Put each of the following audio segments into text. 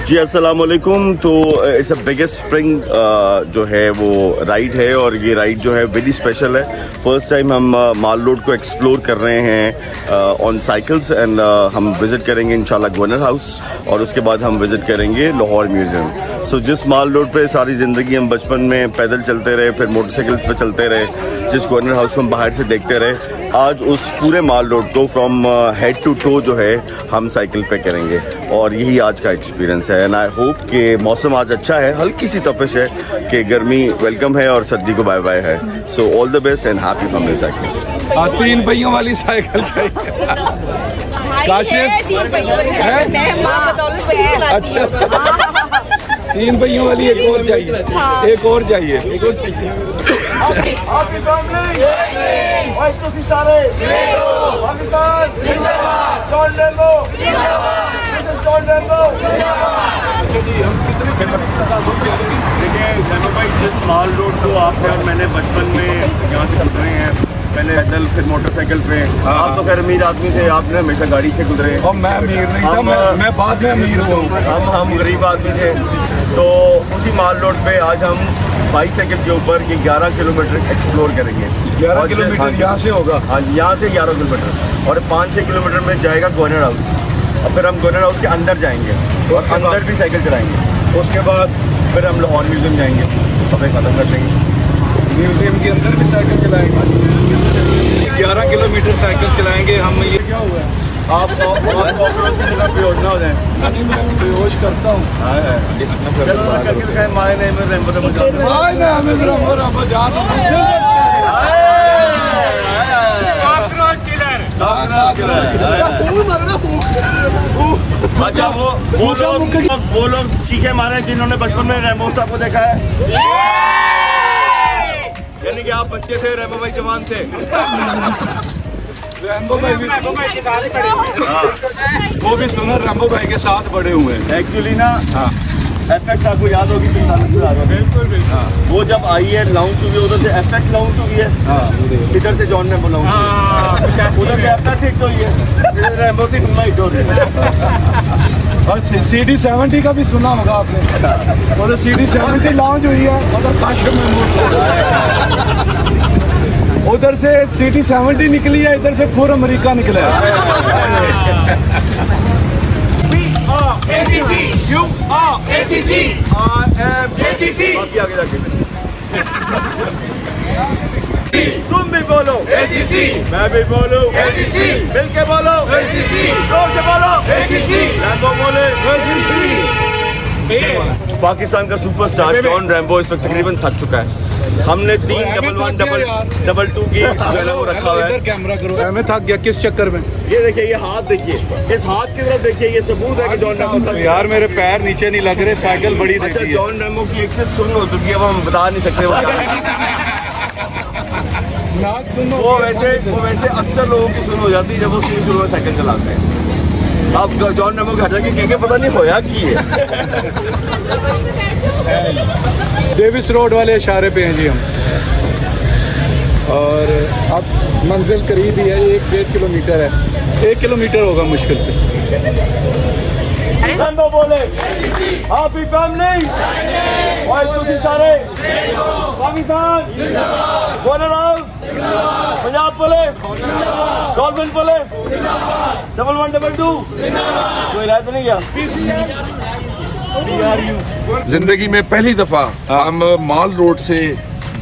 जी अस्सलाम वालेकुम। तो इट्स अ बिगेस्ट स्प्रिंग जो है वो राइड है और ये राइड जो है वेरी स्पेशल है। फर्स्ट टाइम हम माल रोड को एक्सप्लोर कर रहे हैं ऑन साइकिल्स एंड हम विज़िट करेंगे इंशाल्लाह गवर्नर हाउस और उसके बाद हम विज़िट करेंगे लाहौर म्यूज़ियम। सो जिस माल रोड पे सारी ज़िंदगी हम बचपन में पैदल चलते रहे, फिर मोटरसाइकिल पे चलते रहे, जिस गवर्नर हाउस को हम बाहर से देखते रहे, आज उस पूरे माल रोड को फ्रॉम हेड टू टो जो है हम साइकिल पे करेंगे और यही आज का एक्सपीरियंस है। एंड आई होप कि मौसम आज अच्छा है, हल्की सी तपिश है कि गर्मी वेलकम है और सर्दी को बाय बाय है। So all the best and happy family cycle. 3 पहियों वाली साइकिल चाहिए। अच्छा 3 पहियों वाली एक और चाहिए, एक और चाहिए, एक और चाहिए। जिस माल रोड को आपने और मैंने बचपन में यहाँ से गुजरे हैं, पहले पैदल फिर मोटरसाइकिल पे। आप तो खैर अमीर आदमी थे, आपने हमेशा गाड़ी से गुजरे। और मैं अमीर नहीं था, मैं बाद में अमीर हूँ। हम गरीब आदमी थे। तो उसी माल रोड पे आज हम बाईसाइकिल के ऊपर ये 11 किलोमीटर एक्सप्लोर करेंगे। 11 किलोमीटर यहाँ से होगा? हाँ, यहाँ से 11 किलोमीटर और 5-6 किलोमीटर में जाएगा गवर्नर हाउस और फिर हम गवर्नर हाउस के अंदर जाएंगे और अंदर भी साइकिल चलाएंगे। उसके बाद फिर हम लाहौर म्यूज़ियम जाएंगे, सफर ख़त्म कर देंगे। म्यूज़ियम के अंदर भी साइकिल चलाएंगे। 11 किलोमीटर साइकिल चलाएंगे हम। ये क्या हुआ है? आप बेहोश ना हो जाए। बेहोश करता हूँ। करके दिखाए माए ने में रेम्बो अच्छा वो लोग चीखे मारे जिन्होंने बचपन में रेम्बो साहब को देखा है, यानी कि आप बच्चे थे, रेम्बो भाई जवान थे। रैम्बो भाई भी वो भी सुनो, रैम्बो भाई के साथ बड़े हुए हैं एक्चुअली ना। हाँ, एफेक्ट आपको याद होगी, बिल्कुल। वो जब आई है लॉन्च हुई है, उधर से एफेक्ट लॉन्च हुई है, इधर से जॉन रैम्बो लॉन्च, उधर से एफेक्ट हिट हुई है, रैम्बो की फिल्म हिट हो रही है। और CD70 का भी सुना होगा आपने, और CD70 लॉन्च हुई है उधर काशिफ महमूद, उधर से CD70 निकली है, इधर से पूरा अमेरिका निकला है। ACC, you are ACC, I am ACC। बाकी आगे जाके तुम भी बोलो ACC, मैं भी बोलो ACC, मिल के बोलो ACC, जोर से बोलो ACC, रैम्बो बोले ACC। पाकिस्तान का सुपरस्टार जॉन रैम्बो इस वक्त तकरीबन थक चुका है। हमने 3-1-1-2 की वो रखा हुआ है। कैमरा करो, मैं थक गया किस चक्कर में? ये देखिए, ये हाथ देखिए, इस हाथ की तरफ देखिए, ये सबूत है कि जॉन रैम्बो थक। यार मेरे पैर नीचे नहीं लग रहे, साइकिल बड़ी अच्छा, देखी है। जॉन रैम्बो की एक से सुन हो चुकी है, वो हम बता नहीं सकते वो वो वैसे अक्सर लोगों की सुन हो जाती है जब वो शुरू में साइकिल चलाते हैं। आप जॉन रैम्बो घर जाके क्या पता नहीं होया की है। डेविस रोड वाले इशारे पे हैं जी हम, और अब मंजिल करीब ही है, 1-1.5 किलोमीटर है, 1 किलोमीटर होगा मुश्किल से। रैम्बो बोले हैप्पी फैमिली और तुम सारे Pakistan governor house, Punjab police, government police, 1122 कोई राय तो नहीं गया। जिंदगी में पहली दफा हम माल रोड से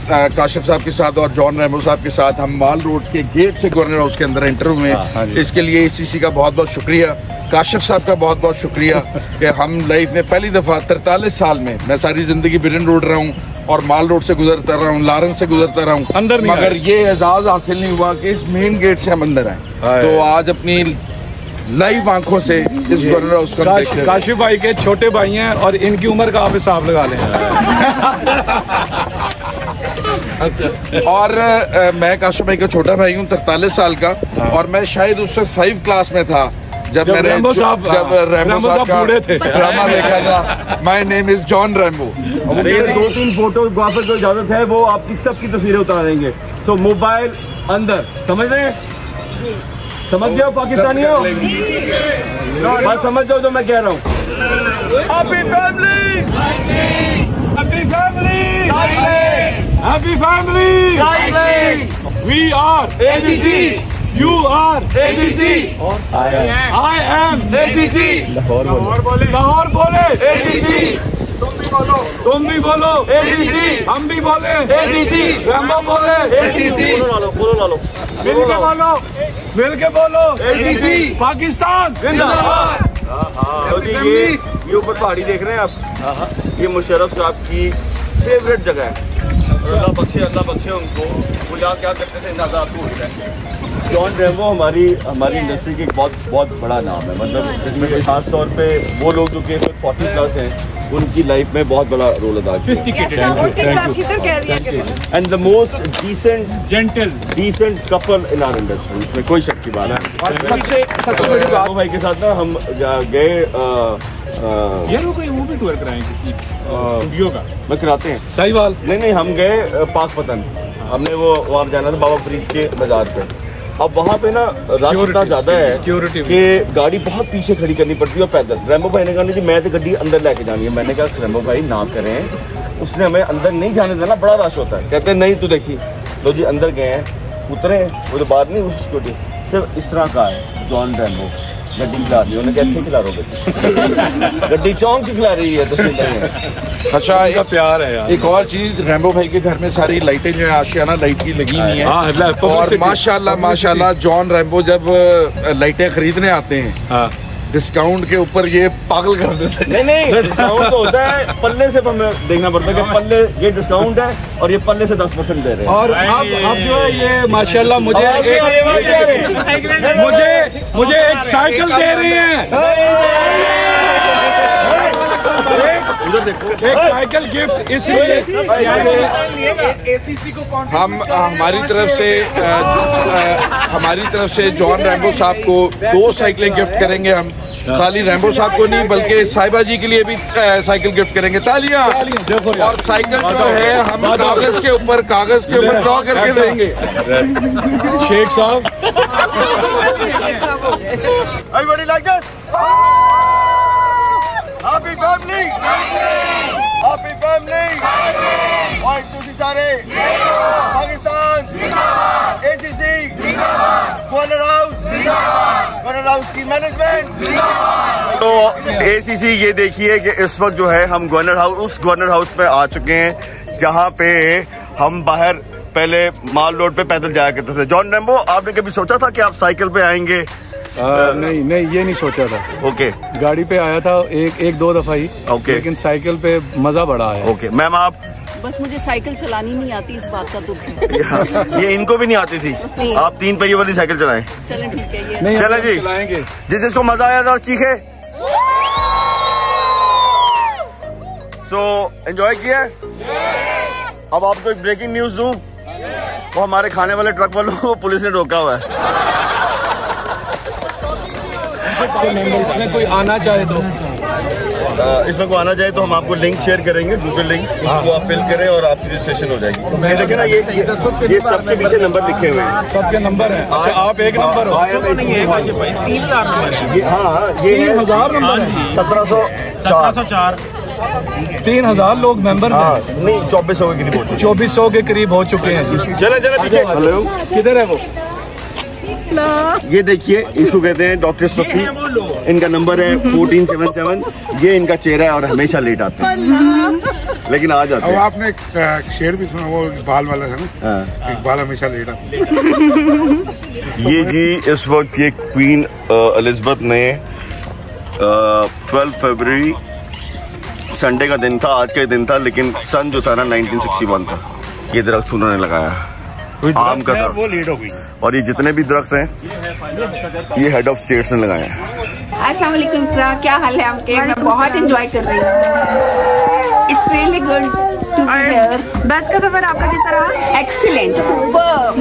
काशिफ साहब के साथ और जॉन रैम्बो साहब के साथ हम माल रोड के गेट से गवर्नर हाउस के अंदर एंटर हुए हैं। इसके लिए ACC का बहुत बहुत शुक्रिया, काशिफ साहब का बहुत बहुत शुक्रिया कि हम लाइफ में पहली दफा 43 साल में, मैं सारी जिंदगी बिरन रोड रहा हूँ और माल रोड से गुजरता रहा हूँ, लारन से गुजरता रहा हूँ, अंदर मगर ये एजाज हासिल नहीं हुआ कि इस मेन गेट से हम अंदर आए। तो आज अपनी लाइव आंखों से इस गवर्नर हाउस को काशिफ भाई के छोटे भाई हैं और इनकी उम्र का आप हिसाब लगा लें। अच्छा, और मैं काशिफ भाई का छोटा भाई हूँ, 43 साल का, और मैं शायद उस वक्त 5 क्लास में था जब मैंने रैम्बो साहब का ड्रामा देखा था, my name is John Rambo. 2-3 photographer को इजाजत है, वो आपकी सबकी तस्वीरें उतार देंगे। तो मोबाइल अंदर, समझ रहे हैं? समझ जाओ पाकिस्तानियों, बात समझ जाओ जो मैं कह रहा हूँ। Happy family! Happy family! Happy family! We are ACC. You are ACC. I am ACC. Lahore बोले ACC. तुम भी बोलो ACC. हम भी बोले ACC. रैम्बो बोले ACC. मिल के बोलो ACC. पाकिस्तान जिंदाबाद। ये ऊपर पहाड़ी देख रहे हैं आप, ये मुशर्रफ साहब की फेवरेट जगह है। अल्लाह बख्शे उनको, वो यहाँ क्या करते थे ना आपको होता है। जॉन रैम्बो हमारी इंडस्ट्री की एक बहुत बड़ा नाम है, मतलब इसमें खास तौर पे वो लोग जो कि 40+ हैं उनकी लाइफ में बहुत बड़ा रोल अदा किया। And the most decent couple in our industry, इसमें कोई शक की बात है। सबसे बड़ी बात भाई के साथ ना हम गए कोई वो भी टूर कराएंगे स्टूडियो का, मैं कराते हैं। सही बात। नहीं हम गए पाकपतन, हमने वो वहाँ जाना था बाबा फरीद के बाजार पे। अब वहाँ पे ना रास्ता ज्यादा है कि गाड़ी बहुत पीछे खड़ी करनी पड़ती है और पैदल। रैम्बो भाई ने कहा जी मैं तो गड्डी अंदर लेके जानी है। मैंने कहा रैम्बो भाई ना करें, उसने हमें अंदर नहीं जाने देना, बड़ा रश होता है। कहते नहीं तू देखी लो जी, अंदर गए हैं, उतरे, वो तो बात नहीं उसको सिर्फ इस तरह का है। जॉन रैम्बो गड्डी खिला रही है, उन्हें कैसे खिला रहे हो गड्डी चौंक की खिला रही है तो अच्छा इनका प्यार है यार। एक और चीज, रैम्बो भाई के घर में सारी लाइटें जो है आशियाना लाइट की लगी हुई हैं। और माशाल्लाह जॉन रैम्बो जब लाइटें खरीदने आते हैं डिस्काउंट के ऊपर ये पागल कर देते हैं। नहीं डिस्काउंट तो होता है, पल्ले से हमें देखना पड़ता है कि पल्ले ये डिस्काउंट है और ये पल्ले से 10% दे रहे हैं। और अब जो है ये माशाल्लाह मुझे एक साइकिल दे रही है। एक साइकिल गिफ्ट, इसलिए हम हमारी तरफ से जॉन रैम्बो साहब को 2 साइकिलें गिफ्ट करेंगे। हम खाली रैम्बो साहब को नहीं बल्कि साहिबा जी के लिए भी साइकिल गिफ्ट करेंगे। तालियां। और साइकिल जो है हम कागज के ऊपर ड्रॉ करके देंगे। शेख साहब Everybody like this? Happy family! Happy family! One, two, three, सारे पाकिस्तान ACC कॉर्नर हाउस की मैनेजमेंट। तो ACC ये देखिए कि इस वक्त जो है हम उस गवर्नर हाउस पे आ चुके हैं जहाँ पे हम बाहर पहले माल रोड पे पैदल जाया करते थे। जॉन रैम्बो, आपने कभी सोचा था कि आप साइकिल पे आएंगे? नहीं ये नहीं सोचा था। ओके। गाड़ी पे आया था एक दो दफा ही। ओके। लेकिन साइकिल पे मजा बड़ा आया। ओके मैम, आप? बस मुझे साइकिल चलानी नहीं आती, इस बात का दुख है। ये इनको भी नहीं आती थी। आप 3 पहिए वाली साइकिल चलाएं। चलें ठीक है, ये चलें जी, चलाएंगे। जिसको मजा आया था चीखे। सो एंजॉय किया। अब आपको एक ब्रेकिंग न्यूज दूं, वो हमारे खाने वाले ट्रक वालों को पुलिस ने रोका हुआ है। इसमें कोई आना चाहे तो हम आपको लिंक शेयर करेंगे, गूगल लिंक, उसको आप फिल करें और आपकी रजिस्ट्रेशन हो जाएगी। देखिए ना, ये सबके पीछे नंबर लिखे हुए हैं, सबके नंबर हैं। अच्छा, आप एक नंबर हो? नहीं है 3000 नंबर है। हाँ, ये 3000 नंबर, 1704 3000 लोग मेंबर हैं। नहीं, 2400 के करीब 2400 के करीब हो चुके हैं। चले पीछे। हेलो, किधर है वो? ये देखिए, इसको कहते हैं डॉक्टर सफी। इनका नंबर है 1477। ये इनका चेहरा है और हमेशा लेट आते हैं, लेकिन आ जाते हैं। आपने एक शेर भी सुना, वो इकबाल वाला है ना, इकबाल हमेशा लेट आता। ये जी इस वक्त ये क्वीन एलिजाबेथ ने 12 फरवरी संडे का दिन था, आज का दिन था, लेकिन सन जो था ना 1961 था। ये दरख्त उन्होंने लगाया, आम का दरख्त, वो लीड हो गई। और ये जितने भी दरख्त हैं ये हेड ऑफ स्टेट्स ने लगाए हैं। अस्सलाम वालेकुम फ्रा, क्या हाल है आपके? मैं बहुत एंजॉय कर रही हूँ। It's really good to be here. Bus का सफर आपका कैसा रहा? Excellent, superb.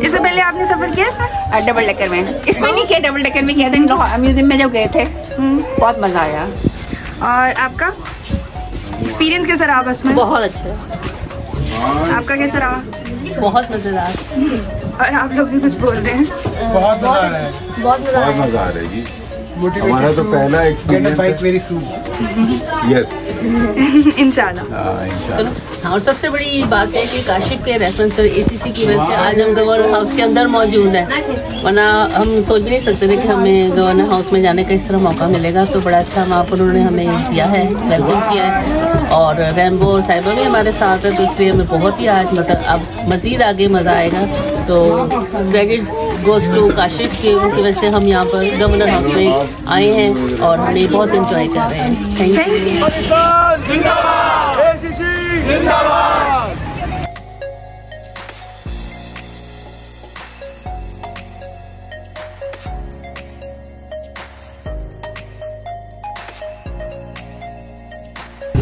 इससे पहले आपने सफर किया सर? डबल डेकर में? इसमें नहीं किया, डबल डेकर में किया था म्यूजियम में जब गए थे। बहुत मजा आया। और आपका एक्सपीरियंस कैसा रहा बस में? बहुत अच्छा। आपका कैसा रहा? बहुत मजेदार। और आप लोग भी कुछ बोल रहे हैं? बहुत मजा आ रहा है। बहुत मजा आ रहा है जी। हमारा तो पहला एक्सपीरियंस वेरी सून। यस इंशाल्लाह। हाँ, और सबसे बड़ी बात है कि काशिफ के रेफरेंस और एसीसी की वजह से आज हम गवर्नर हाउस के अंदर मौजूद हैं, वरना हम सोच भी नहीं सकते थे कि हमें गवर्नर हाउस में जाने का इस तरह मौका मिलेगा। तो बड़ा अच्छा वहाँ पर उन्होंने हमें किया है, वेलकम किया है, और रैम्बो और साहिबा भी हमारे साथ है, तो इसलिए हमें बहुत ही आज मतलब अब मज़ीद आगे मज़ा आएगा। तो क्रेडिट गोज़ टू काशिफ की वजह से हम यहाँ पर गवर्नर हाउस में आए हैं और हमें बहुत इंजॉय कर रहे हैं। Thank you.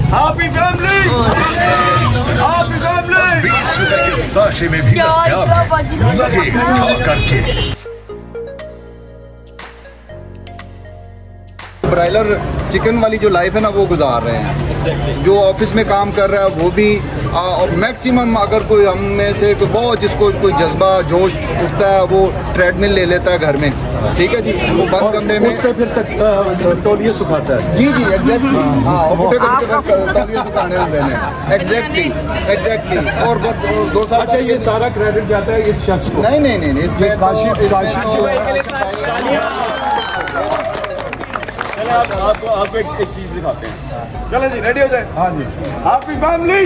Happy family! Happy family! Sachet में भी दस्तयाब लगे खा करके। ब्रायलर चिकन वाली जो लाइफ है ना वो गुजार रहे हैं। जो ऑफिस में काम कर रहा है वो भी मैक्सिमम अगर कोई हम में से कोई बहुत जिसको कोई जज्बा जोश उठता है वो ट्रेडमिल ले लेता है घर में, ठीक है जी, वो बंद कमरे में उसका फिर तक तौलिया सुखाता है। जी एग्जैक्टली, हाँ, उठे तौलिया सुखाने देने, एग्जैक्टली। और 2 साल अच्छा, ये सारा क्रेडिट जाता है इस शख्स को? नहीं, इसमें आपको एक चीज दिखाते हैं। चलो जी, रेडी हो जाए। हाँ जी। Happy family.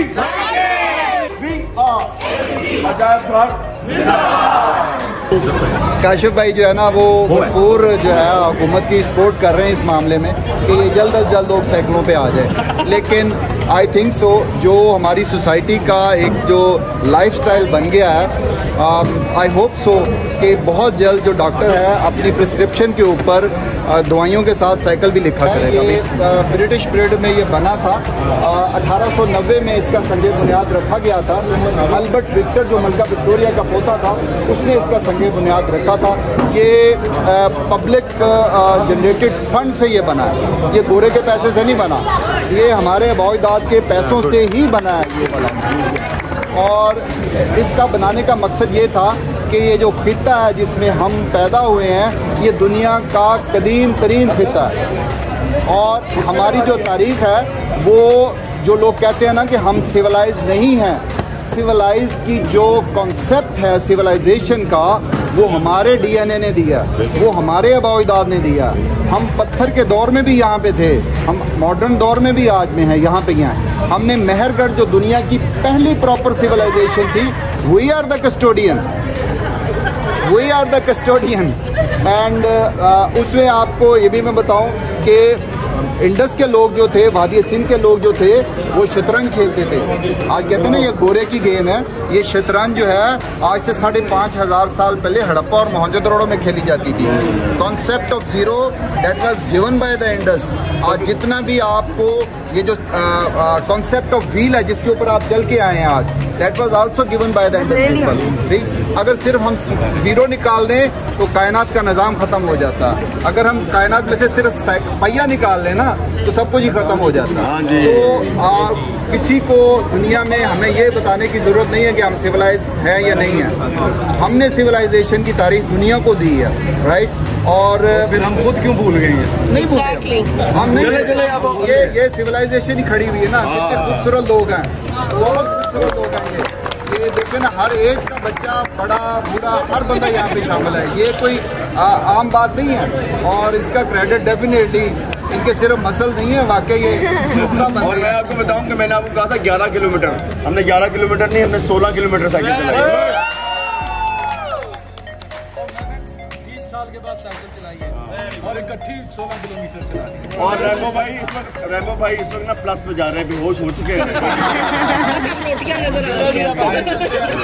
काशिफ भाई जो है ना वो भरपूर जो है हुकूमत की सपोर्ट कर रहे हैं इस मामले में कि ये जल्द अज जल्द लोग साइकिलों पे आ जाए। लेकिन आई थिंक सो जो हमारी सोसाइटी का एक जो लाइफस्टाइल बन गया है, आई होप सो कि बहुत जल्द जो डॉक्टर है अपनी प्रिस्क्रिप्शन के ऊपर दवाइयों के साथ साइकिल भी लिखा करेगा। ये ब्रिटिश पीरियड में ये बना था, 1890 में इसका संग बुनियाद रखा गया था। अल्बर्ट विक्टर जो मलका विक्टोरिया का पोता था उसने इसका संग बुनियाद रखा था। ये पब्लिक जनरेटेड फंड से ये बना है, ये गोरे के पैसे से नहीं बना, ये हमारे अबौइदाद के पैसों से ही बना है ये बना। और इसका बनाने का मकसद ये था कि ये जो खिता है जिसमें हम पैदा हुए हैं ये दुनिया का कदीम तरीन खिता है। और हमारी जो तारीख़ है वो जो लोग कहते हैं ना कि हम सिविलाइज नहीं हैं, सिविलाइज की जो कॉन्सेप्ट है सिविलाइजेशन का वो हमारे डीएनए ने दिया, वो हमारे अबौइदाद ने दिया। हम पत्थर के दौर में भी यहाँ पे थे, हम मॉडर्न दौर में भी आज में हैं, यहाँ पे हैं। हमने मेहरगढ़ जो दुनिया की पहली प्रॉपर सिविलाइजेशन थी, we are the custodian. And उसमें आपको ये भी मैं बताऊं कि इंडस के लोग जो थे, वादी सिंध के लोग जो थे वो शतरंज खेलते थे। आज कहते हैं ना ये गोरे की गेम है, ये शतरंज जो है आज से 5,500 साल पहले हड़प्पा और मोहनजोदड़ो में खेली जाती थी। Concept of zero that was given by the Indus. आज जितना भी आपको ये जो कॉन्सेप्ट ऑफ व्हील है जिसके ऊपर आप चल के आए हैं आज, that was also given by the Indus people. ठीक, अगर सिर्फ हम जीरो निकाल दें तो कायनात का निज़ाम ख़त्म हो जाता। अगर हम कायनात में से सिर्फ पहिया निकाल लें ना तो सब कुछ ही ख़त्म हो जाता। तो किसी को दुनिया में हमें ये बताने की ज़रूरत नहीं है कि हम सिविलाइज हैं या नहीं हैं। हमने सिविलाइजेशन की तारीख दुनिया को दी है, राइट? और फिर हम खुद क्यों भूल गए हैं? नहीं भूल हम नहीं, ये सिविलाइजेशन ही खड़ी हुई है ना। कितने खूबसूरत लोग हैं, बहुत खूबसूरत लोग हैं। ये देखे ना, हर एज का बच्चा, बड़ा बूढ़ा, हर बंदा यहाँ पे शामिल है। ये कोई आम बात नहीं है। और इसका क्रेडिट डेफिनेटली इनके सिर्फ मसल नहीं है, वाकई ये नुक्ता बन और मैं आपको बताऊं कि मैंने आपको कहा था 11 किलोमीटर, हमने 11 किलोमीटर नहीं, हमने 16 किलोमीटर साइकिल चलाई। 20 साल के बाद साइकिल चलाई है और इकट्ठी 16 किलोमीटर चला दी। और रैम्बो भाई इस वक्त ना प्लस पे जा रहे हैं, बेहोश हो चुके हैं।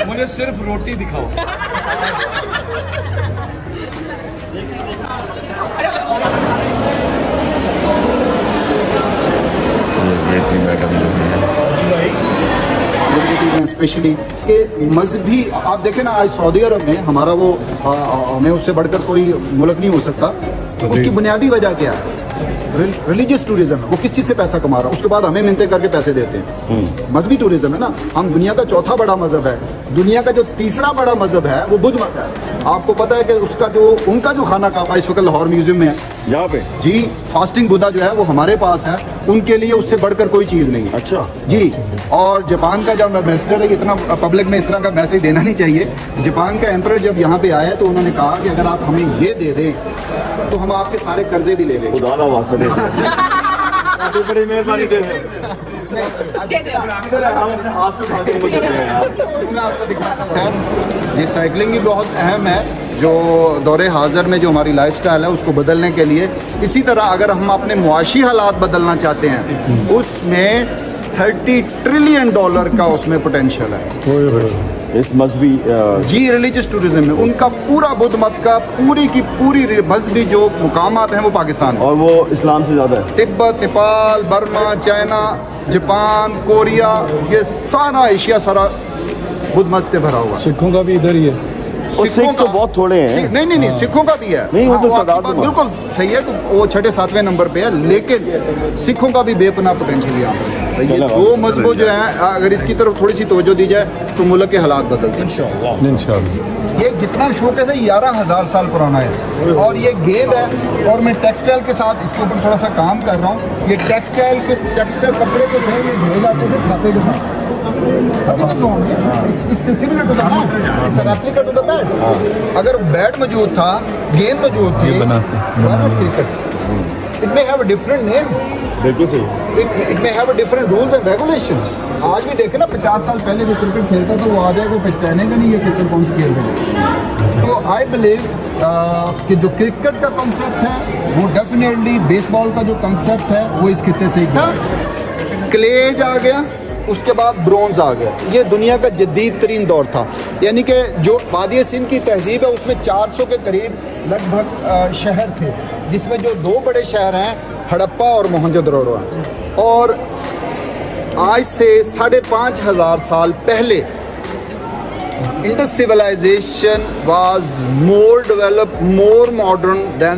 मुझे सिर्फ रोटी दिखाओ। स्पेशली मजहबी, आप देखें ना आज सऊदी अरब में हमारा वो हमें उससे बढ़कर कोई मुल्क नहीं हो सकता। तो उसकी बुनियादी वजह क्या है? रिलीजियस टूरिज्म है। वो किस चीज़ से पैसा कमा रहा है, उसके बाद हमें मिन्नतें करके पैसे देते हैं। मजहबी टूरिज्म है ना। हम दुनिया का चौथा बड़ा मजहब है, दुनिया का जो तीसरा बड़ा मजहब है वो बुद्ध मत है। आपको पता है कि उसका जो उनका जो खाना काबा इस वक्त लाहौर म्यूजियम में है, यहाँ पे जी फास्टिंग बुद्धा जो है वो हमारे पास है, उनके लिए उससे बढ़कर कोई चीज़ नहीं है। अच्छा जी। और जापान का जब एम्बेसडर है, इतना पब्लिक में इस तरह का मैसेज देना नहीं चाहिए। जापान का एम्परर जब यहाँ पे आया तो उन्होंने कहा कि अगर आप हमें ये दे दें तो हम आपके सारे कर्जे भी ले लेंगे। बड़ी मेहरबानी दे ये साइकिलिंग भी बहुत अहम है जो दौरे हाज़र में जो हमारी लाइफस्टाइल है उसको बदलने के लिए। इसी तरह अगर हम अपने मुआशी हालात बदलना चाहते हैं उसमें $30 ट्रिलियन का उसमें पोटेंशियल है। इस मजहबी जी रिलीजियस टूरिज्म में उनका पूरा बुद्ध मत का पूरी की पूरी मजहबी जो मुकामात हैं वो पाकिस्तान और वो इस्लाम से ज़्यादा है। Tibet, Nepal, Burma, China, Japan, Korea, ये सारा एशिया सारा बुद्ध मत से भरा हुआ। सिखों का भी इधर ही है। सिखों तो बहुत थोड़े हैं। नहीं सिखों का भी है। नहीं वो तो बिल्कुल सही है, वो 6-7वें नंबर पे है, लेकिन सिखों का भी बेपनाह पोटेंशियल यहाँ पर। ये दो मजहबों जो हैं अगर इसकी तरफ थोड़ी सी तवज्जो दी जाए तो मुल्क के हालात बदल सकते हैं। ये जितना शोकेस है 11,000 साल पुराना है और ये गेंद है और मैं टेक्सटाइल के साथ इसके ऊपर थोड़ा सा काम कर रहा हूँ। ये टेक्सटाइल कपड़े तो धोए जाते थे धापे के साथ। अगर बैट मौजूद था, गेंद मौजूद थी, it may have a different name. बिल्कुल सही। It may have a different rules and regulation. आज भी देखे ना 50 साल पहले जो क्रिकेट खेलता था वो आ जाएगा पहचानेगा नहीं ये क्रिकेट कौन सी खेल रहे हैं। तो आई बिलीव कि जो क्रिकेट का कॉन्सेप्ट है वो डेफिनेटली बेसबॉल का जो कॉन्सेप्ट है वो इस खित्ते से ही। क्लेज आ गया, उसके बाद ब्रोंज आ गया। ये दुनिया का जदीद तरीन दौर था, यानी कि जो वादी सिंध की तहजीब है उसमें 400 के करीब लगभग शहर थे, जिसमें जो 2 बड़े शहर हैं हड़प्पा और मोहनजोदड़ो हैं। और आज से 5,500 साल पहले Indus civilization was more developed, more modern than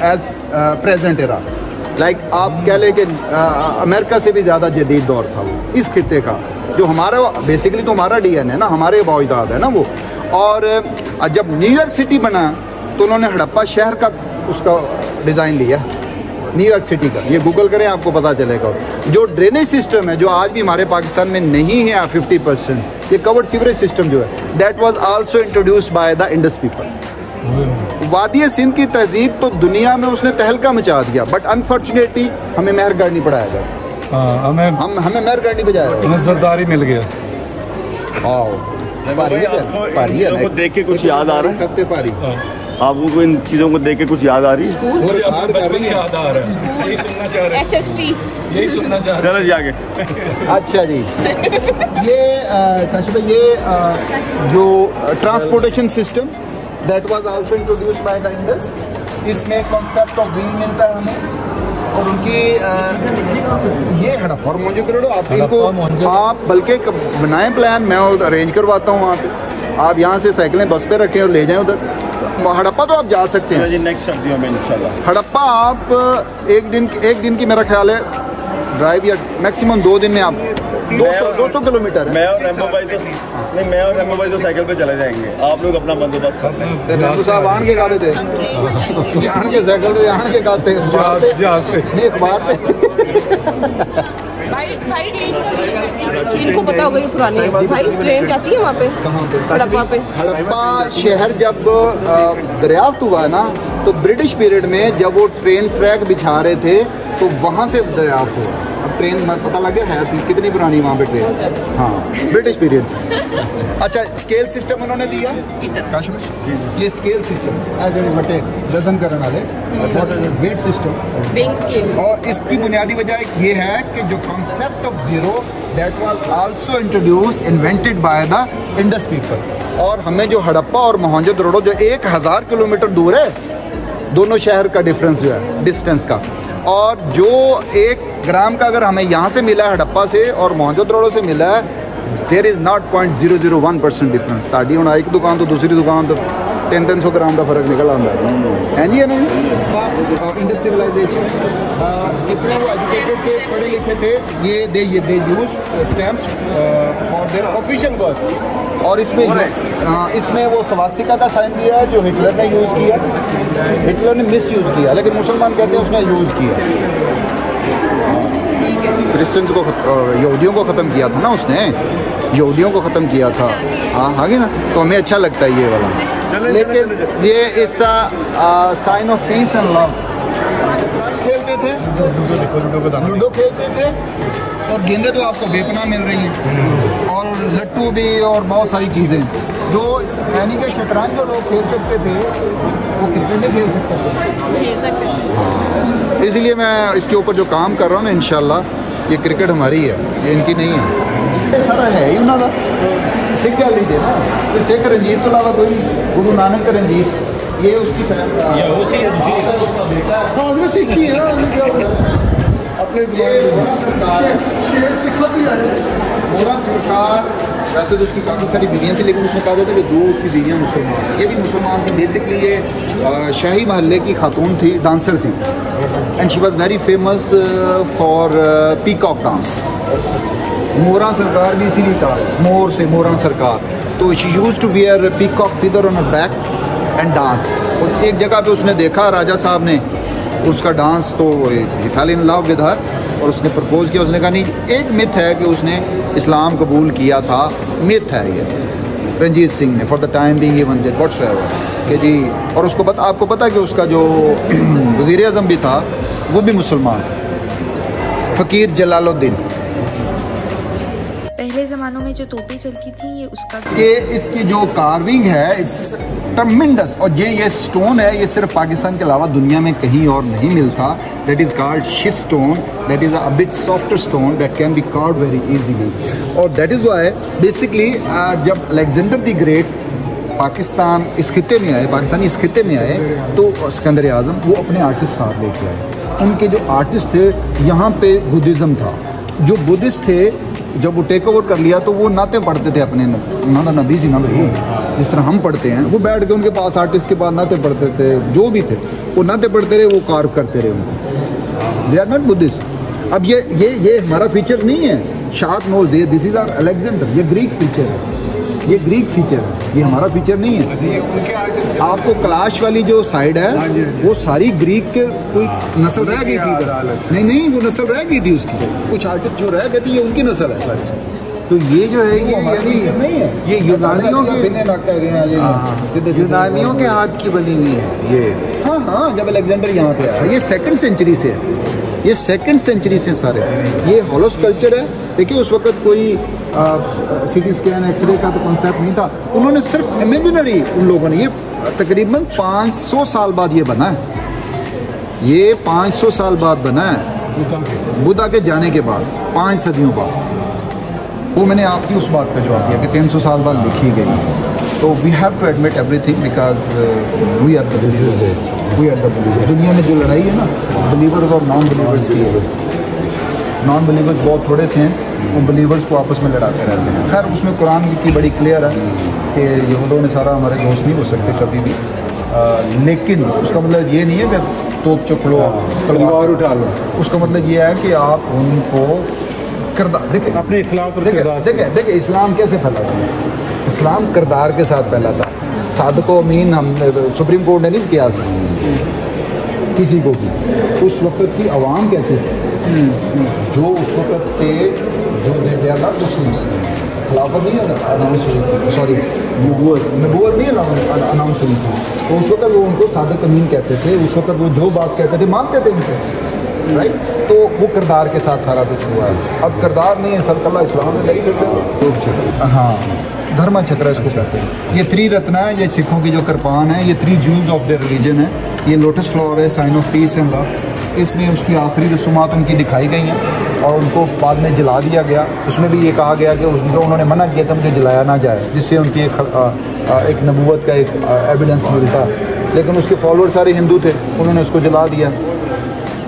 as present era. Like आप कह लें कि अमेरिका से भी ज़्यादा जदीद दौर था वो इस खित्ते का, जो हमारा बेसिकली तो हमारा डीएनए है ना, हमारे बाइदाद है ना वो। और जब न्यूयॉर्क सिटी बना तो उन्होंने हड़प्पा शहर का उसका डिज़ाइन लिया, न्यूयॉर्क सिटी का। ये गूगल करें आपको पता चलेगा। जो ड्रेनेज सिस्टम है जो आज भी हमारे पाकिस्तान में नहीं है 50%, ये कवर्ड सीवरेज सिस्टम जो है that was also introduced by the Indus people. वादी सिंध की तहजीब तो दुनिया में उसने तहलका मचा दिया, बट अनफॉर्चुनेटली हमें मेहरगढ़ नहीं पढ़ाया गया। हमें मेहरगढ़ नहीं बजाया, हमें सरदारी मिल गया। आपको देख के कुछ याद आ रहा है? सबसे पारी आपको इन चीज़ों को देख के कुछ याद आ रही है? याद आ रहा है, यही सुनना चाह रहे हैं। SST यही सुनना चाह रहे चलो जी आगे। अच्छा जी, ये काशिफ भाई, ये जो transportation system that was also introduced by the Indus, इसमें कॉन्सेप्ट ऑफ व्हील मिलता है हमें। और उनकी ये हड़प्पा और मोहनजोदड़ो, आप इनको आप बल्कि बनाएं प्लान, मैं अरेंज करवाता हूँ वहाँ पे। आप यहाँ से साइकिलें बस पे रखें और ले जाएं उधर। हड़प्पा तो आप जा सकते हैं नेक्स्ट सर्दियों में इंशाल्लाह। हड़प्पा आप एक दिन की मेरा ख्याल है ड्राइव, या मैक्सिमम 2 दिन में आप 200 किलोमीटर है। मैं और रेमो भाई तो साइकिल पे चले जाएंगे, आप लोग अपना बंदोबस्त करते हैं। रेमो साहब आन के गाते थे, आन के साइकिल पे आन के गाते नहीं अखबार पे। इनको पता होगा ये पुराने भाई, ट्रेन जाती है वहाँ पे हड़प्पा पे। हड़प्पा शहर जब दरियाफ्त हुआ ना तो ब्रिटिश पीरियड में जब वो ट्रेन ट्रैक बिछा रहे थे तो वहाँ से दरियाफ्त हुआ। अब ट्रेन पता लगे है कितनी पुरानी वहाँ पे ट्रेन, हाँ ब्रिटिश पीरियड से। अच्छा, स्केल सिस्टम उन्होंने दिया ये स्केल सिस्टम बटे वजन करने वाले वेट सिस्टम। और इसकी बुनियादी वजह ये है कि जो concept of zero that was also introduced invented by the Indus people. और हमें जो हड़प्पा और मोहनजोदड़ो जो 1000 किलोमीटर दूर है, दोनों शहर का डिफरेंस जो है डिस्टेंस का, और जो 1 ग्राम का अगर हमें यहाँ से मिला है हड़प्पा से और मोहनजोदड़ो से मिला है, देयर इज़ नॉट 0.001% डिफरेंस। ताड़ी हूँ एक दुकान तो दूसरी दुकान तो 300 ग्राम का फर्क निकल आता है जी, है ना जी। इंडस सिविलाइजेशन कितने वो एजुकेटेड थे, पढ़े लिखे थे, ये they use stamps for their official work. और इसमें वो स्वास्तिका का साइन दिया है जो हिटलर ने यूज़ किया, हिटलर ने मिस यूज़ किया, लेकिन मुसलमान कहते हैं उसने यूज़ किया। क्रिश्चियंस को, यहूदियों को ख़त्म किया था ना उसने, यहूदियों को ख़त्म किया था। हाँ आगे ना, तो हमें अच्छा लगता है ये वाला। लेकिन ये इसका sign of peace and love. खेलते थे, लूडो खेलते थे, और गेंदें तो आपको बेपनाह मिल रही हैं, और लट्टू भी, और बहुत सारी चीज़ें जो यानी कि शतरंज जो लोग खेल सकते थे वो क्रिकेट नहीं खेल सकते। इसलिए मैं इसके ऊपर जो काम कर रहा हूँ ना, इंशाल्लाह ये क्रिकेट हमारी है, ये इनकी नहीं है। ये सारा है ही उन्होंने सिख गल लीजिए ना, तो सिख रंजीत तो अलावा कोई, गुरु नानक रंजीत, ये उसकी सिखी है अपने मोरा सरकार। वैसे तो उसकी काफ़ी सारी बीवियाँ थी, लेकिन उसने कहा जाता है कि 2 उसकी बीवियाँ मुसलमान, ये भी मुसलमान थी। बेसिकली ये शाही महल्ले की खातून थी, डांसर थी, and she was very famous for peacock dance. मोरा सरकार भी इसीलिए कहा, मोर से मोरा सरकार। तो she use to wear peacock feather on her back and dance. और एक जगह पे उसने देखा राजा साहब ने उसका डांस, तो he fell in love with her, और उसने प्रपोज किया। उसने कहा नहीं, एक मिथ है कि उसने इस्लाम कबूल किया था, मिथ है ये, रंजीत सिंह ने, for the time being even that whatsoever कि जी। और उसको आपको पता है कि उसका जो वज़ीर आज़म भी था वो भी मुसलमान, फ़कीर जलालुद्दीन। पहले ज़मानों में जो तोपें चलती थी ये उसका कि इसकी जो कार्विंग है इट्स ट्रमेंडस। और ये स्टोन है, ये सिर्फ पाकिस्तान के अलावा दुनिया में कहीं और नहीं मिलता। That is called शिस्ट stone, that is a bit softer stone that can be carved very easily. और दैट इज़ व्हाई बेसिकली जब अलेक्जेंडर द ग्रेट पाकिस्तान इस खिते में आए, पाकिस्तानी इस खिते में आए, तो सिकंदर आज़म वो अपने आर्टिस्ट साथ लेके आए। उनके जो आर्टिस्ट थे, यहाँ पे बुद्धिज़्म था, जो बुद्धिस्ट थे जब वो टेक ओवर कर लिया तो वो नाते पढ़ते थे अपने, उन्होंने नबी जी ना भाई जिस तरह हम पढ़ते हैं, वो बैठ के उनके पास आर्टिस्ट के पास नाते पढ़ते थे, जो भी थे वो नाते पढ़ते रहे, वो कार्व करते रहे उनको। They are not Buddhist. अब ये हमारा फीचर नहीं है, sharp nose they, this is our Alexander, ये ग्रीक फीचर है, ये ग्रीक फीचर है, ये हमारा फीचर नहीं है। आपको क्लाश वाली जो साइड है वो सारी ग्रीक के कोई नस्ल रह गई थी, नहीं वो नस्ल रह गई थी उसकी, कुछ आर्टिस्ट जो रह गए थे ये उनकी नस्ल है सारी। तो ये जो है ये नहीं है, ये यूनानियों के हाथ की बनी हुई है ये। हाँ, जब अलेक्जेंडर यहाँ पे आया, ये 2nd सेंचुरी से है, ये 2nd सेंचुरी से सारे। ये हॉलो स्कल्पचर है। देखिए उस वक्त कोई सीटी स्कैन एक्सरे का तो कॉन्सेप्ट नहीं था, उन्होंने सिर्फ इमेजिनरी, उन लोगों ने, ये तकरीबन 500 साल बाद ये बना है, ये 500 साल बाद बना है, बुद्धा के जाने के बाद 5 सदियों बाद। वो मैंने आपकी उस बात का जवाब दिया कि 300 साल बाद लिखी गई है। तो we have to admit everything because we are the believers. दुनिया में जो लड़ाई है ना बिलीवर्स और नॉन बिलीवर्स की है, नॉन बिलीवर्स बहुत थोड़े से हैं, वो बिलीवर्स को आपस में लड़ाते रहते हैं। खैर उसमें कुरान की बड़ी क्लियर है कि यहूदियों ने सारा हमारे दोस्त नहीं हो सकते कभी भी, लेकिन उसका मतलब ये नहीं है कि तोप चुक लो, तलवार उठा लो। उसका मतलब ये है कि आप उनको किरदार देखें, अपने खिलाफ देखें इस्लाम कैसे फैला था। इस्लाम किरदार के साथ फैला था। सादको अमीन हम सुप्रीम कोर्ट ने नहीं किया किसी को भी। उस वक्त की आवाम कहती थी जो उस वक्त थे, जो मुस्लिम खिलाफत नहीं अनाउंस हुई थी, सॉरी नबूवत नहीं अनाउंस हुई थी, तो उस वक्त वो उनको सादक अमीन कहते थे। उस वक्त वो जो बात कहते थे मानते थे उनसे, राइट। तो वो किरदार के साथ सारा कुछ हुआ है। अब किरदार नहीं है, सल्तल्लाह इस्लाम में नहीं करते। हाँ, धर्मा छकरा इसको कहते हैं। ये 3 रत्न है, ये सिखों की जो कृपान है, ये 3 जूल्स ऑफ देयर रिलीजन है। ये लोटस फ्लावर है, sign of peace and love. इसमें उसकी आखिरी रसूमात उनकी दिखाई गई हैं और उनको बाद में जला दिया गया। उसमें भी ये कहा गया कि उन्होंने मना किया था मुझे जलाया ना जाए, जिससे उनकी एक नबूवत का एक एविडेंस मिलता। लेकिन उसके फॉलोअर सारे हिंदू थे, उन्होंने उसको जला दिया।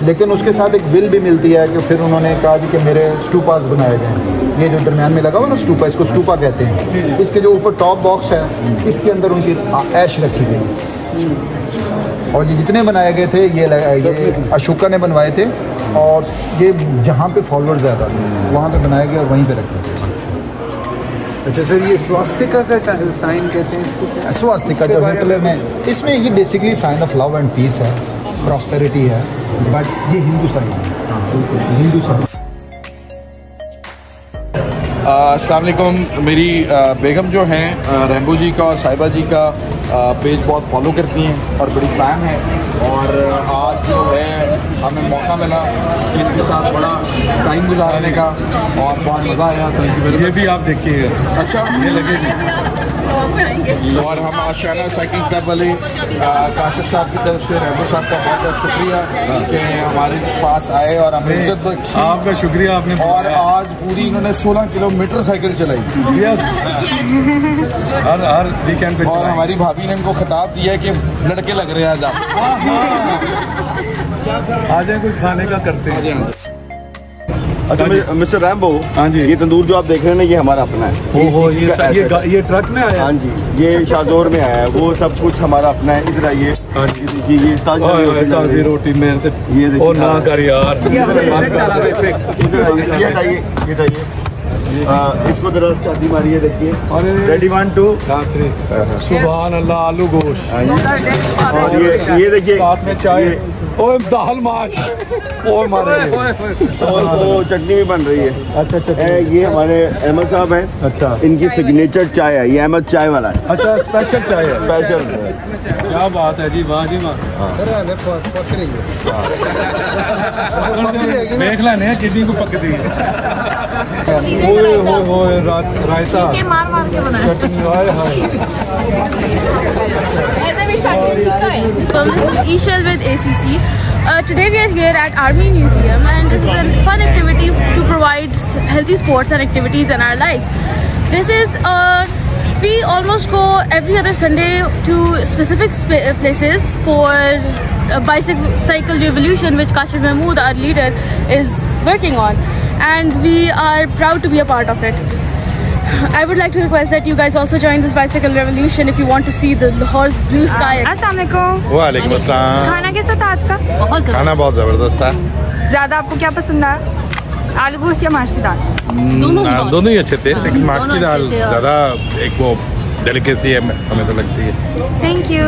लेकिन उसके साथ एक बिल भी मिलती है कि फिर उन्होंने कहा कि मेरे स्टूपास बनाए गए। ये जो दरम्यान में लगा हुआ ना स्टूपा, इसको स्टूपा कहते हैं। इसके जो ऊपर टॉप बॉक्स है, इसके अंदर उनकी ऐश रखी गई। और ये जितने बनाए गए थे ये अशोका ने बनवाए थे, और ये जहाँ पे फॉलोअर ज़्यादा वहाँ पे बनाए गए और वहीं पे रखे थे। अच्छा सर, ये स्वास्तिका का साइन कहते हैं इसको? स्वास्तिका जो हिटलर ने, इसमें ये basically sign of love and peace है, प्रॉस्पेरिटी है, बट ये हिंदू साइन है, हिंदू साइन। अस्सलाम वालेकुम। मेरी बेगम जो हैं रैम्बो जी का और साहिबा जी का पेज बहुत फॉलो करती हैं और बड़ी फ़ैन है, और आज जो है हमें मौका मिला इनके साथ बड़ा टाइम गुजारने का और बहुत मज़ा आया। Thank you. ये भी आप देखिएगा। अच्छा, ये लगेगी। और हम आशियाना साइकिल क्लब वाले काशिफ साहब की तरफ से रैम्बो साहब का बहुत बहुत शुक्रिया कि हमारे पास आए और हमें इज्जत बख्शी। आपका शुक्रिया। आपने और आज पूरी इन्होंने 16 किलोमीटर साइकिल चलाई। यस, हर वीकेंड पे। और हमारी भाभी ने इनको खिताब दिया कि लड़के लग रहे हैं आज आप। आ जाए, कोई खाने का करते हैं। अच्छा मिस्टर रैम्बो, हाँ जी, ये तंदूर जो आप देख रहे हैं ना, ये हमारा अपना है। ओहो, ये ट्रक में आया? हाँ जी, ये शाहजोर में आया है। वो सब कुछ हमारा अपना है। इधर आइए। ये ताज़ी रोटी में ये और ना कर यार। इसको जरा चाटी मारिए, देखिए। रेडी 1 2 3। सुभान अल्लाह। आलू गोश्त और ये देखिए साथ में चाय और दाल माश और चटनी भी बन रही है। अच्छा, ये हमारे अहमद साहब हैं। अच्छा, इनकी सिग्नेचर चाय है, ये अहमद चाय वाला है। अच्छा, स्पेशल चाय है। स्पेशल। क्या बात है जी, वाह जी वाह। देख लेने कितनी को पक दी है। रायता मार के बनाया। Ishal with ACC. Today we are here at Army Museum, and this is a fun activity to provide healthy sports and activities in our life. This is we almost go every other Sunday to specific places for a bicycle revolution, which Kashif Mahmood, our leader, is working on, and we are proud to be a part of it. I would like to request that you guys also join this bicycle revolution if you want to see the Lahore's blue sky. अस्सलाम वालेकुम। वालेकुम अस्सलाम। खाना कैसा था आज का? खाना बहुत ज़बरदस्त था। ज़्यादा आपको क्या पसंद आया, आलू गोश्त या माश की दाल? दोनों ही अच्छे थे, लेकिन माश की दाल ज़्यादा एक वो डेलिकेसी है, हमें तो लगती है। Thank you.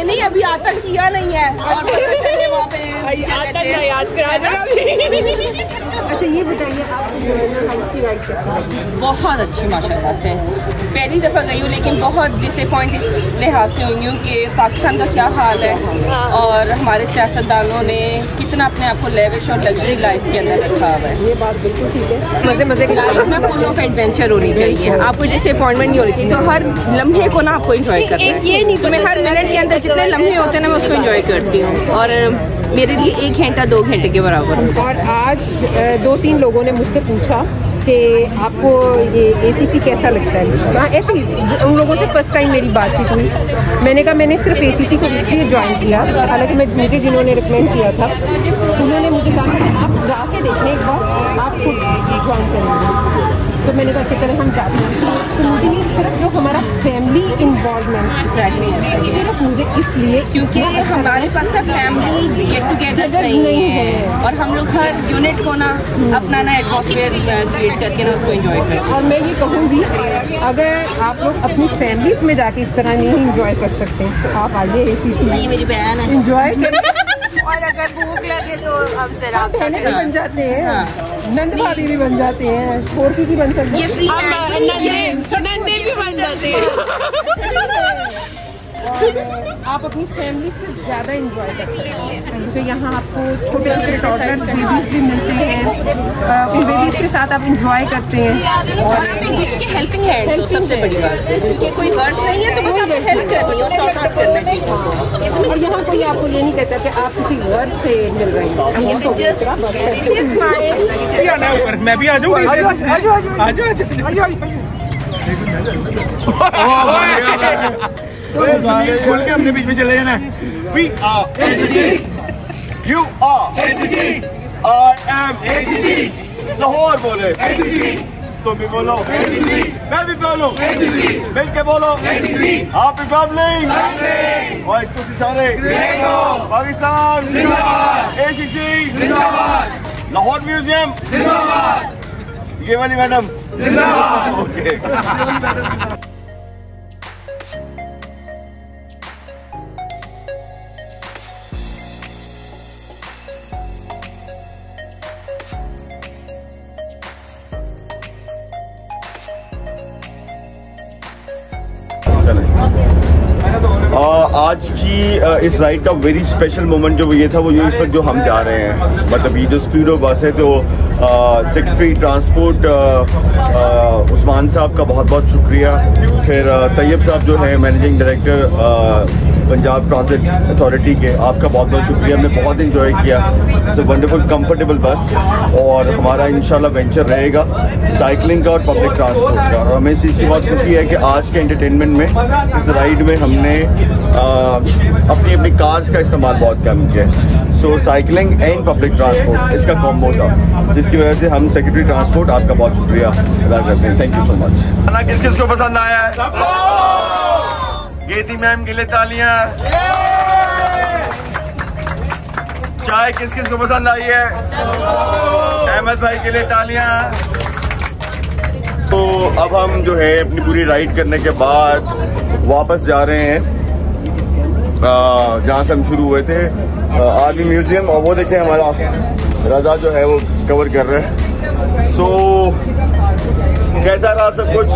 नहीं, अभी आतंक किया नहीं है और पता चले वहाँ पे याद करा। अच्छा, ये बताइए आपकी राइड कैसी? बहुत अच्छी माशाल्लाह से। पहली दफ़ा गई हूँ, लेकिन बहुत डिसअपॉइंट इस लिहाज से हुई हूँ कि पाकिस्तान का क्या हाल है और हमारे सियासतदानों ने कितना अपने आप को लेविश और लग्जरी लाइफ के अंदर रखा हुआ है। ये बात बिल्कुल ठीक है। मज़े की लाइफ में फुल ऑफ एडवेंचर होनी चाहिए, आपको डिसअपॉइंटमेंट नहीं होनी चाहिए। तो हर लम्हे को ना आपको एंजॉय करना है। ये नहीं तो मैं हर मिनट के अंदर जितने लम्हे होते हैं ना, मैं उसको एंजॉय करती हूँ, और मेरे लिए 1 घंटा 2 घंटे के बराबर। और आज 2-3 लोगों ने मुझसे पूछा कि आपको ये ACC कैसा लगता है। हाँ, ऐसे उन लोगों से फर्स्ट टाइम मेरी बातचीत हुई। मैंने कहा मैंने सिर्फ ACC को इसलिए ज्वाइन किया, हालांकि मुझे जिन्होंने रिकमेंड किया था उन्होंने मुझे कहा कि आप जाके देखने एक बार, आप खुद ज्वाइन करेंगे। तो मैंने कहा चलो हम जाते हैं। तो मुझे ये सिर्फ जो हमारा फैमिली इन्वॉल्वमेंट सिर्फ मुझे इसलिए क्योंकि हमारे पास ना फैमिली गेट टुगेदर नहीं है, और हम लोग हर यूनिट को ना अपना ना एटमॉस्फेयर क्रिएट करके ना उसको एंजॉय करें। और मैं ये कहूँगी, अगर आप लोग अपनी फैमिलीज में जाके इस तरह नहीं इंजॉय कर सकते तो आप आइए ACC, मेरी बहन है, इंजॉय करें। और अगर भूख लगे तो अब जरा बहनें भी बन जाते हैं, नंद भाभी भी बन जाते हैं, छोरकी भी बन सकते हैं, नंदे भी बन जाते हैं। आप अपनी फैमिली से ज़्यादा इंजॉय कर सकते हैं। तो यहाँ आपको छोटे छोटे टॉडलर्स बेबीज भी मिलते हैं, उन बेबीज के साथ आप इंजॉय करते हैं। और आप एक दूसरे की हेल्पिंग हैंड तो सबसे बड़ी बात है, क्योंकि कोई वर्ड्स नहीं है तो बस आपको हेल्प करनी है और सॉर्ट आउट करना चाहिए। और यहाँ कोई आपको ये नहीं कहता कि आप किसी वर्ड से मिल रहे हैं। मैं भी आ जाऊँ। खोल के हमने बीच में चले जाना। We are ACC, you are ACC, I am ACC। Lahore बोले ACC, तुम भी बोलो ACC, मैं भी बोलो ACC, मिलके बोलो ACC। आप फैमिली और तुम सारे पाकिस्तान जिंदाबाद, ACC जिंदाबाद, लाहौर म्यूजियम जिंदाबाद, ये वाली मैडम जिंदाबाद। ओके आज की इस राइड का वेरी स्पेशल मोमेंट जो ये था वो ये इस वक्त जो हम जा रहे हैं, मतलब ये जो स्पीडो बस है तो सेक्रेटरी ट्रांसपोर्ट उस्मान साहब का बहुत बहुत शुक्रिया, फिर तैयब साहब जो है managing director Punjab transit authority के, आपका बहुत बहुत शुक्रिया। हमने बहुत इन्जॉय किया, इट्स अ वंडरफुल कंफर्टेबल बस और हमारा इंशाल्लाह वेंचर रहेगा साइकिलिंग का और पब्लिक ट्रांसपोर्ट का। और हमें इस चीज़ की बहुत खुशी है कि आज के एंटरटेनमेंट में इस राइड में हमने अपनी अपनी कार्स का इस्तेमाल बहुत कम किया। सो साइकिलिंग एंड पब्लिक ट्रांसपोर्ट इसका कॉम्बो था, जिसकी वजह से हम सेक्रेटरी ट्रांसपोर्ट आपका बहुत शुक्रिया अदा करते हैं। Thank you so much. खाना किस किस को पसंद आया है? गेती मैम के लिए तालियां। चाय किस किस को पसंद आई है? अहमद भाई के लिए तालियां। तो अब हम जो है अपनी पूरी राइड करने के बाद वापस जा रहे हैं जहाँ से हम शुरू हुए थे, आर्मी म्यूजियम। और वो देखें हमारा रजा जो है वो कवर कर रहे हैं। सो कैसा रहा सब कुछ?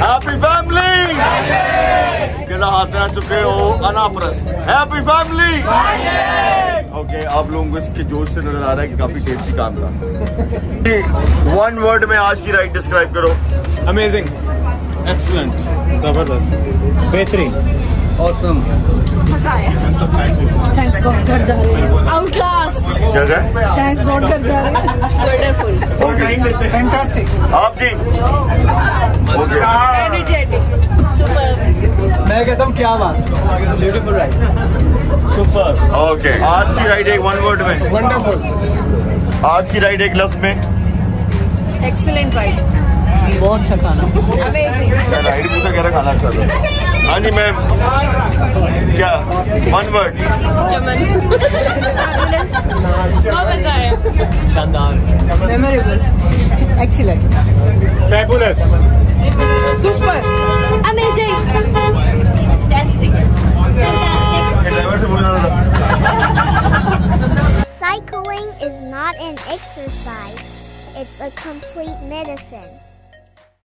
हैप्पी फैमिली जरा हाथ में आ चुके हो अनापरस्त। Happy family. ओके, आप लोगों को इसके जोश से नजर आ रहा है कि काफी टेस्टी काम था। वन वर्ड में आज की राइड डिस्क्राइब करो। अमेजिंग, एक्सीलेंट, जबरदस्त, बेहतरीन, ऑसम, मजा आया। थैंक्स गॉड घर जा रहे हैं। Out class. क्या है? थैंक्स गॉड घर जा रहे हैं। Wonderful, fantastic. आपकी एनर्जेटिक, सुपर। मैं कहता हूँ क्या बात, ब्यूटीफुल राइड, सुपर। ओके, आज की राइड एक वन वर्ड में वंडरफुल। आज की राइड एक लफ्ज में एक्सीलेंट राइड, बहुत अच्छा खाना, अमेजिंग। राइड पूछा कह रहा खाना अच्छा था। हाँ जी मैम, क्या वन वर्ड? चमन। बहुत मजा आया, शानदार, memorable, excellent, fabulous, super, amazing, fantastic, driver से बोलना था। Cycling is not an exercise, it's a complete medicine.